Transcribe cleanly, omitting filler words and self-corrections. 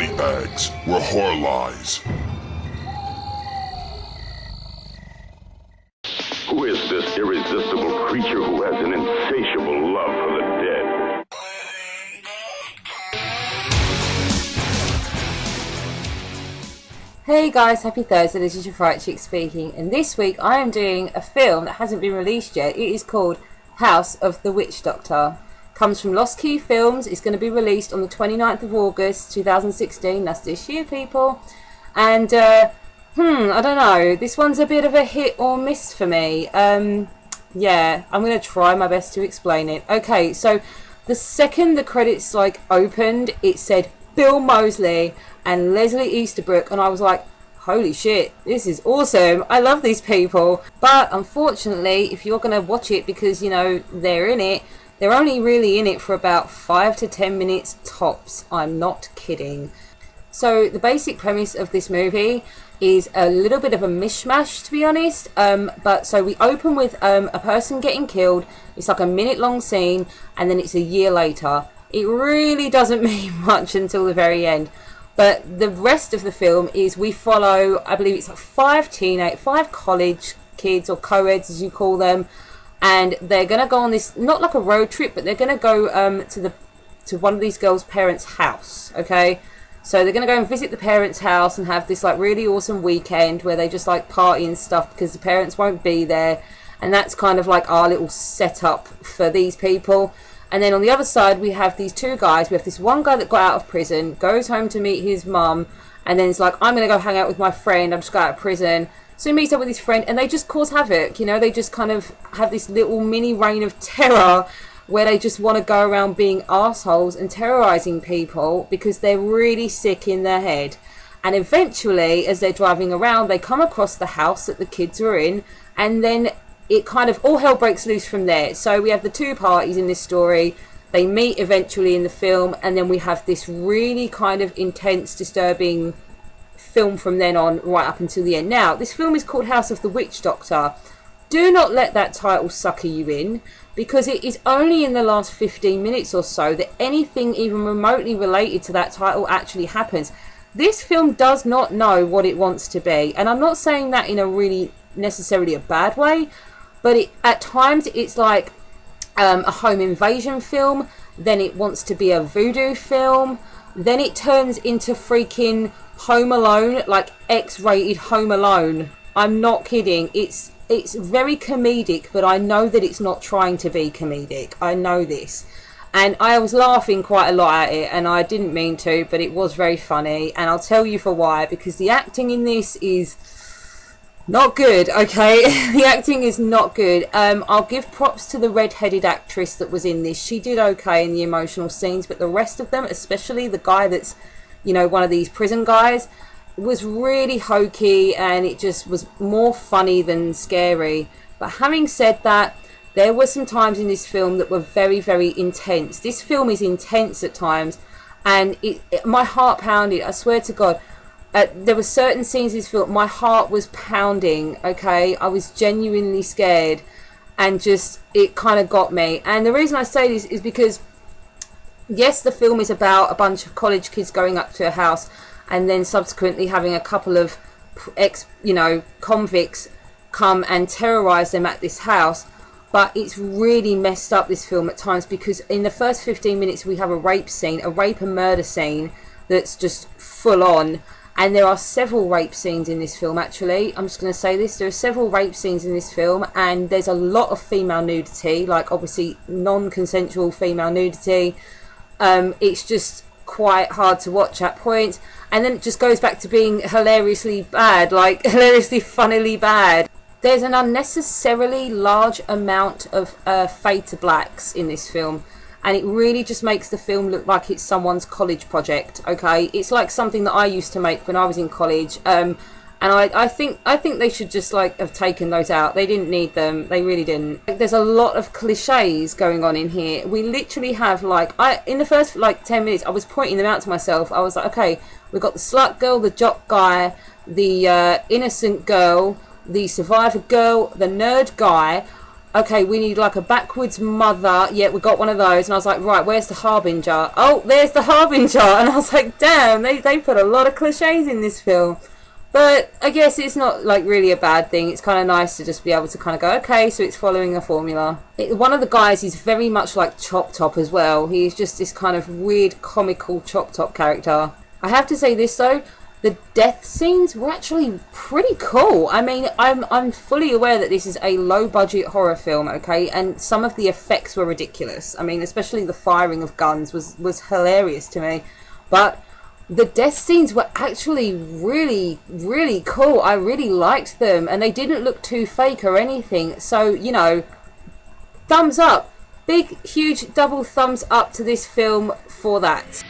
body bags were whore lies. Who is this irresistible creature who has an insatiable love for the dead? Hey guys, happy Thursday, this is your Fright Chick speaking, and this week I am doing a film that hasn't been released yet. It is called House of the Witch Doctor. Comes from Lost Key Films. It's going to be released on the 29th of August 2016, that's this year people. And I don't know, this one's a bit of a hit or miss for me. Yeah, I'm going to try my best to explain it. Okay, so the second the credits opened, it said Bill Moseley and Leslie Easterbrook, and I was like, holy shit, this is awesome, I love these people. But unfortunately, if you're going to watch it because, you know, they're in it, they're only really in it for about 5 to 10 minutes tops. I'm not kidding. So the basic premise of this movie is a little bit of a mishmash, to be honest. But so we open with a person getting killed. It's like a minute-long scene, and then it's a year later. It really doesn't mean much until the very end. But the rest of the film is we follow, I believe it's like five college kids, or co-eds as you call them, and they're going to go on this, not like a road trip, but they're going to go to one of these girls' parents' house, okay? So they're going to go and visit the parents' house and have this really awesome weekend where they just party and stuff because the parents won't be there, and that's kind of our little setup for these people. And then on the other side, we have these two guys. We have this one guy that got out of prison, goes home to meet his mum, and then it's like, I'm going to go hang out with my friend. I'm just got out of prison. So he meets up with his friend, and they just cause havoc. You know, they just kind of have this little mini reign of terror where they just want to go around being assholes and terrorizing people because they're really sick in their head. And eventually, as they're driving around, they come across the house that the kids are in, and then it kind of all hell breaks loose from there. So we have the two parties in this story. They meet eventually in the film, and then we have this really kind of intense, disturbing film from then on right up until the end. Now, this film is called House of the Witch Doctor. Do not let that title sucker you in, because it is only in the last 15 minutes or so that anything even remotely related to that title actually happens. This film does not know what it wants to be, and I'm not saying that in a really necessarily a bad way, but at times it's like a home invasion film, then it wants to be a voodoo film, then it turns into freaking Home Alone, like X-rated Home Alone. I'm not kidding. It's very comedic, but I know that it's not trying to be comedic. I know this. And I was laughing quite a lot at it, and I didn't mean to, but it was very funny, and I'll tell you for why, because the acting in this is not good, okay? The acting is not good. I'll give props to the red-headed actress that was in this. She did okay in the emotional scenes, but the rest of them, especially the guy that's, you know, one of these prison guys, was really hokey, and it just was more funny than scary. But having said that, there were some times in this film that were very, very intense. This film is intense at times, and my heart pounded, I swear to God. There were certain scenes in this film, my heart was pounding, okay? I was genuinely scared, and just, it kind of got me. And the reason I say this is because, yes, the film is about a bunch of college kids going up to a house, and then subsequently having a couple of convicts come and terrorize them at this house. But it's really messed up, this film, at times, because in the first 15 minutes we have a rape and murder scene that's just full on. And there are several rape scenes in this film, actually. I'm just going to say this. There are several rape scenes in this film, and there's a lot of female nudity, obviously non-consensual female nudity. It's just quite hard to watch at points. And then it just goes back to being hilariously bad, hilariously funnily bad. There's an unnecessarily large amount of fade to blacks in this film, and it really just makes the film look like it's someone's college project, okay? It's like something that I used to make when I was in college, and I think they should just have taken those out. They didn't need them. They really didn't. There's a lot of cliches going on in here. We literally have in the first 10 minutes, I was pointing them out to myself. I was like, okay, we've got the slut girl, the jock guy, the innocent girl, the survivor girl, the nerd guy. okay, we need like a backwards mother. Yeah, we got one of those. And I was like, right, where's the Harbinger? Oh, there's the Harbinger. And I was like, damn, they put a lot of cliches in this film. But I guess it's not like really a bad thing. It's kind of nice to just be able to kind of go, okay, so it's following a formula. One of the guys is very much like Chop Top as well. He's just this kind of weird comical Chop Top character. I have to say this though, the death scenes were actually pretty cool. I mean, I'm fully aware that this is a low budget horror film, okay, and some of the effects were ridiculous. I mean, especially the firing of guns was hilarious to me. But the death scenes were actually really, really cool. I really liked them, and they didn't look too fake or anything. So, you know, thumbs up. Big, huge double thumbs up to this film for that.